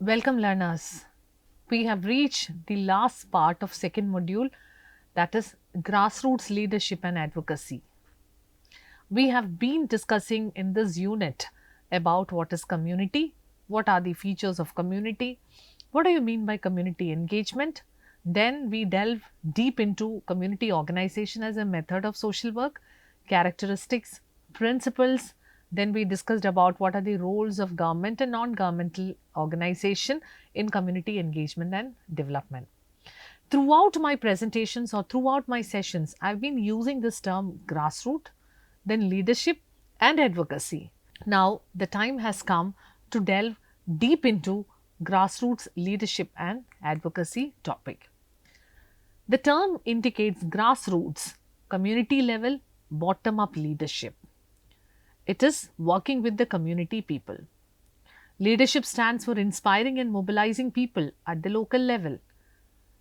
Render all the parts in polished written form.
Welcome learners. We have reached the last part of second module, that is grassroots leadership and advocacy. We have been discussing in this unit about what is community, what are the features of community, what do you mean by community engagement. Then we delve deep into community organization as a method of social work, characteristics, principles. Then we discussed about what are the roles of government and non-governmental organization in community engagement and development. Throughout my presentations or throughout my sessions, I've been using this term grassroots, then leadership and advocacy. Now, the time has come to delve deep into grassroots leadership and advocacy topic. The term indicates grassroots, community level, bottom up leadership. It is working with the community people. Leadership stands for inspiring and mobilizing people at the local level.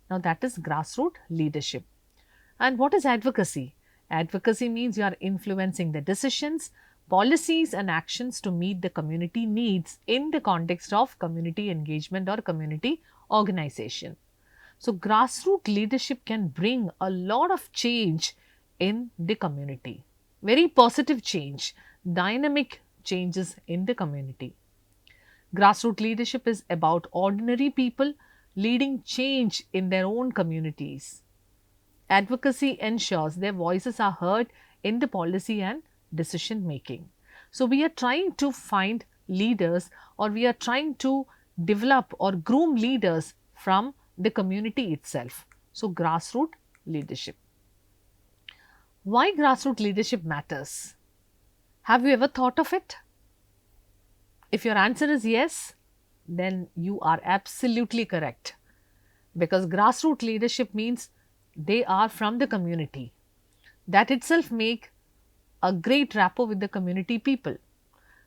Now, that is grassroots leadership. And what is advocacy? Advocacy means you are influencing the decisions, policies, and actions to meet the community needs in the context of community engagement or community organization. So, grassroots leadership can bring a lot of change in the community, very positive change, dynamic changes in the community. Grassroots leadership is about ordinary people leading change in their own communities. Advocacy ensures their voices are heard in the policy and decision making. So, we are trying to find leaders, or we are trying to develop or groom leaders from the community itself. So, grassroots leadership. Why grassroots leadership matters? Have you ever thought of it? If your answer is yes, then you are absolutely correct, because grassroots leadership means they are from the community. That itself make a great rapport with the community people.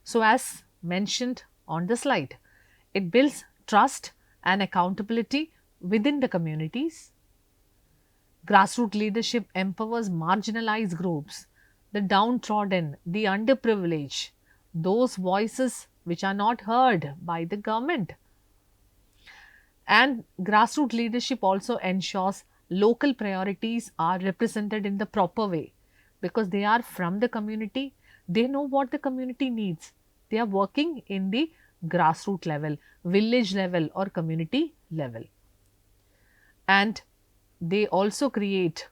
So, as mentioned on the slide, it builds trust and accountability within the communities. Grassroots leadership empowers marginalized groups, the downtrodden, the underprivileged, those voices which are not heard by the government. And grassroots leadership also ensures local priorities are represented in the proper way, because they are from the community, they know what the community needs. They are working in the grassroots level, village level, or community level. And they also create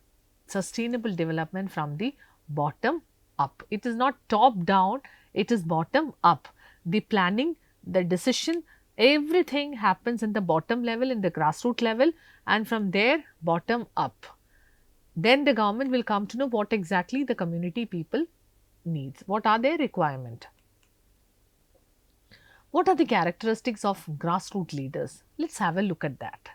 sustainable development from the bottom up. It is not top down, it is bottom up. The planning, the decision, everything happens in the bottom level, in the grassroots level, and from there bottom up. Then the government will come to know what exactly the community people needs, what are their requirement. What are the characteristics of grassroots leaders? Let's have a look at that.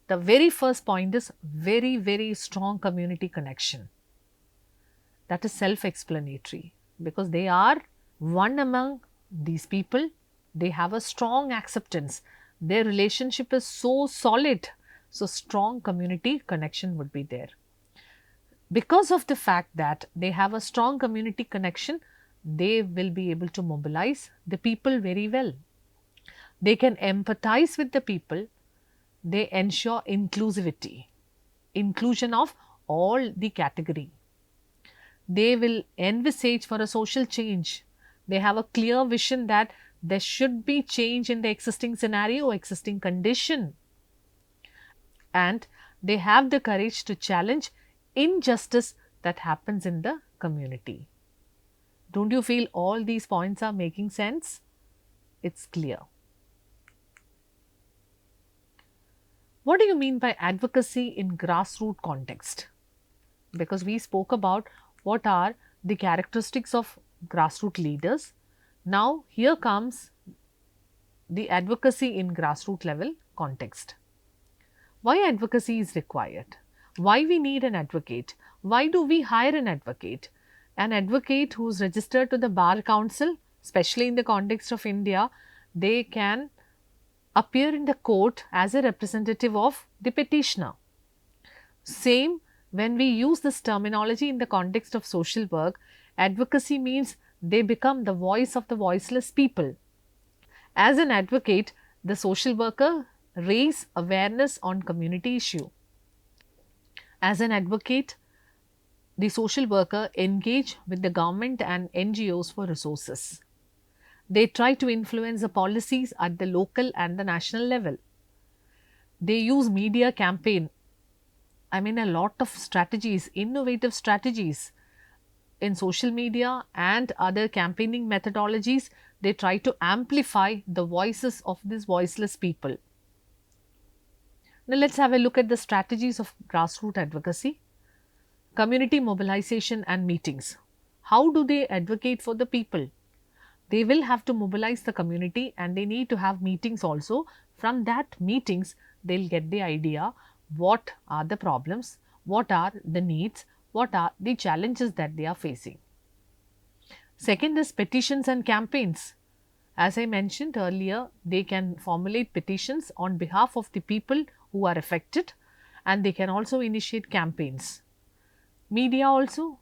The very first point is very strong community connection. That is self-explanatory, because they are one among these people. They have a strong acceptance. Their relationship is so solid. So, strong community connection would be there. Because of the fact that they have a strong community connection, they will be able to mobilize the people very well. They can empathize with the people. They ensure inclusivity, inclusion of all the category. They will envisage for a social change. They have a clear vision that there should be change in the existing scenario, existing condition. And they have the courage to challenge injustice that happens in the community. Don't you feel all these points are making sense? It's clear. What do you mean by advocacy in grassroots context? Because we spoke about what are the characteristics of grassroots leaders. Now, here comes the advocacy in grassroots level context. Why advocacy is required? Why we need an advocate? Why do we hire an advocate? An advocate who is registered to the Bar Council, especially in the context of India, they can appear in the court as a representative of the petitioner. Same when we use this terminology in the context of social work, advocacy means they become the voice of the voiceless people. As an advocate, The social worker raise awareness on community issue. As an advocate, the social worker engage with the government and NGOs for resources. They try to influence the policies at the local and the national level. They use media campaign, a lot of strategies, innovative strategies in social media and other campaigning methodologies. They try to amplify the voices of these voiceless people. Now, let's have a look at the strategies of grassroots advocacy. Community mobilization and meetings. How do they advocate for the people? They will have to mobilize the community and they need to have meetings also. From that meetings, they'll get the idea what are the problems, what are the needs, what are the challenges that they are facing. Second is petitions and campaigns. As I mentioned earlier, they can formulate petitions on behalf of the people who are affected, and they can also initiate campaigns. Media also,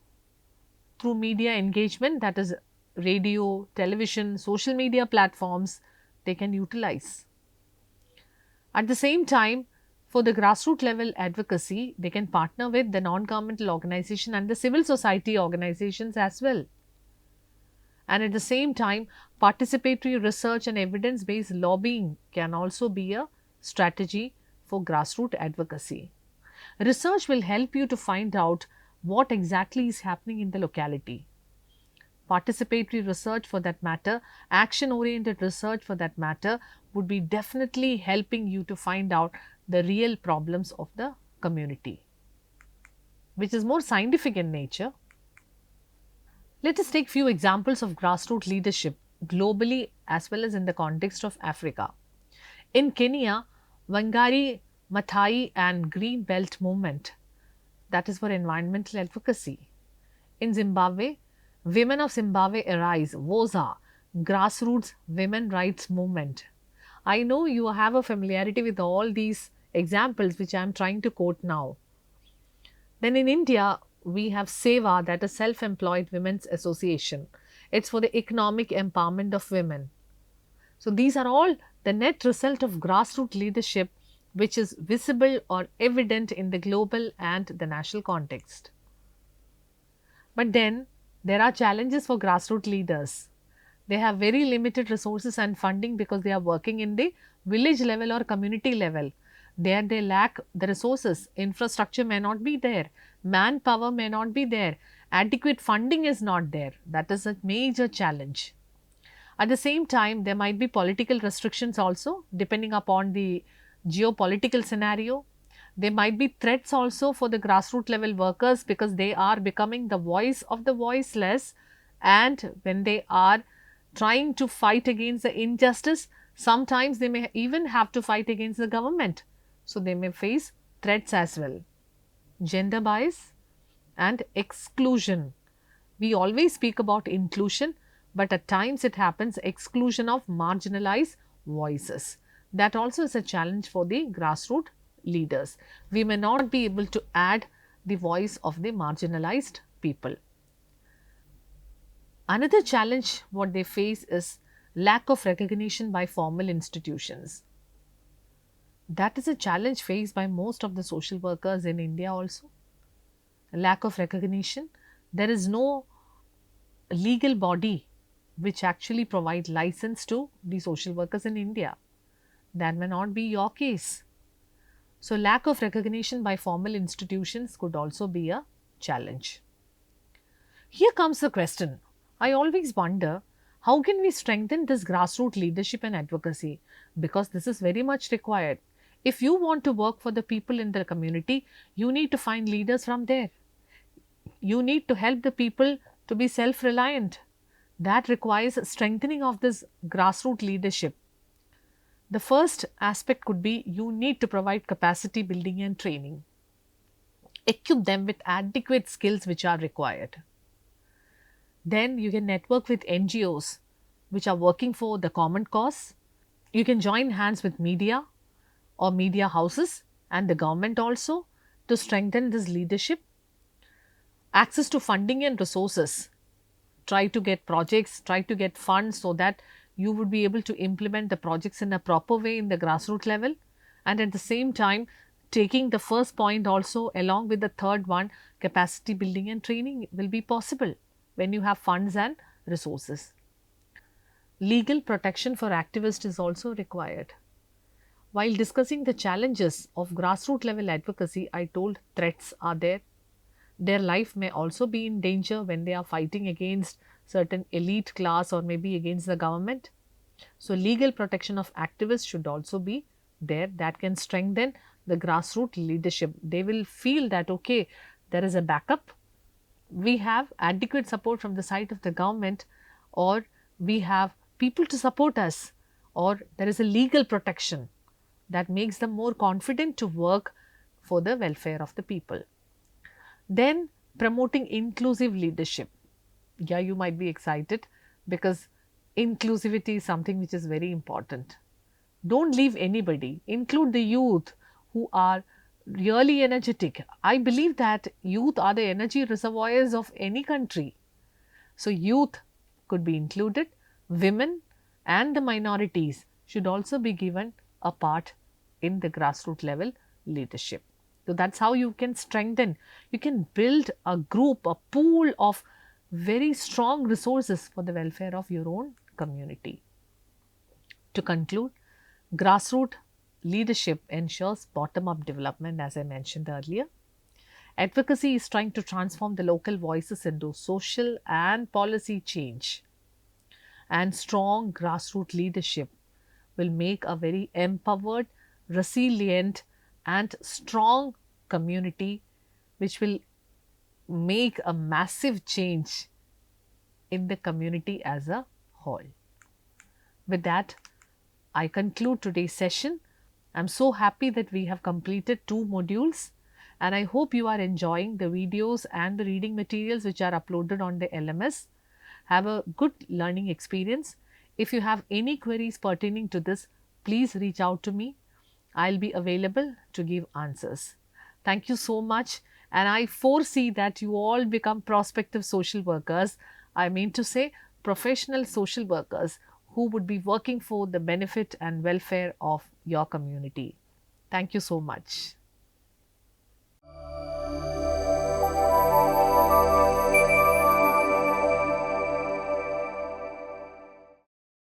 through media engagement, that is radio, television, social media platforms, they can utilize. At the same time, for the grassroots level advocacy, they can partner with the non-governmental organization and the civil society organizations as well. And at the same time, participatory research and evidence-based lobbying can also be a strategy for grassroots advocacy. Research will help you to find out what exactly is happening in the locality. Participatory research for that matter, action-oriented research for that matter, would be definitely helping you to find out the real problems of the community, which is more scientific in nature. Let us take few examples of grassroots leadership globally as well as in the context of Africa. In Kenya, Wangari Maathai and Green Belt Movement, that is for environmental advocacy. In Zimbabwe, Women of Zimbabwe Arise, WOZA, Grassroots Women Rights Movement. I know you have a familiarity with all these examples which I am trying to quote now. Then in India, we have SEWA, that is Self-Employed Women's Association. It's for the economic empowerment of women. So these are all the net result of grassroots leadership which is visible or evident in the global and the national context. But then there are challenges for grassroots leaders. They have very limited resources and funding because they are working in the village level or community level. There they lack the resources, infrastructure may not be there, manpower may not be there, adequate funding is not there. That is a major challenge. At the same time, there might be political restrictions also depending upon the geopolitical scenario. There might be threats also for the grassroots level workers because they are becoming the voice of the voiceless, and when they are trying to fight against the injustice, sometimes they may even have to fight against the government. So, they may face threats as well. Gender bias and exclusion. We always speak about inclusion, but at times it happens exclusion of marginalized voices. That also is a challenge for the grassroots leaders. We may not be able to add the voice of the marginalized people. Another challenge what they face is lack of recognition by formal institutions. That is a challenge faced by most of the social workers in India also. Lack of recognition. There is no legal body which actually provide license to the social workers in India. That may not be your case. So, lack of recognition by formal institutions could also be a challenge. Here comes the question. I always wonder, how can we strengthen this grassroots leadership and advocacy? Because this is very much required. If you want to work for the people in the community, you need to find leaders from there. You need to help the people to be self-reliant. That requires strengthening of this grassroots leadership. The first aspect could be you need to provide capacity building and training. Equip them with adequate skills which are required. Then you can network with NGOs which are working for the common cause. You can join hands with media or media houses and the government also to strengthen this leadership. Access to funding and resources. Try to get projects, try to get funds so that you would be able to implement the projects in a proper way in the grassroots level, and at the same time taking the first point also along with the third one, capacity building and training will be possible when you have funds and resources. Legal protection for activists is also required. While discussing the challenges of grassroots level advocacy, I told threats are there. Their life may also be in danger when they are fighting against certain elite class or maybe against the government. So, legal protection of activists should also be there, that can strengthen the grassroots leadership. They will feel that, okay, there is a backup, we have adequate support from the side of the government, or we have people to support us, or there is a legal protection that makes them more confident to work for the welfare of the people. Then promoting inclusive leadership. Yeah, you might be excited because inclusivity is something which is very important. Don't leave anybody, include the youth who are really energetic. I believe that youth are the energy reservoirs of any country. So, youth could be included, women and the minorities should also be given a part in the grassroots level leadership. So, that is how you can strengthen, you can build a group, a pool of very strong resources for the welfare of your own community. To conclude, grassroots leadership ensures bottom up development, as I mentioned earlier. Advocacy is trying to transform the local voices into social and policy change. And strong grassroots leadership will make a very empowered, resilient, and strong community, which will make a massive change in the community as a whole. With that, I conclude today's session. I am so happy that we have completed 2 modules, and I hope you are enjoying the videos and the reading materials which are uploaded on the LMS. Have a good learning experience. If you have any queries pertaining to this, please reach out to me. I will be available to give answers. Thank you so much, and I foresee that you all become prospective social workers. I mean to say professional social workers who would be working for the benefit and welfare of your community. Thank you so much.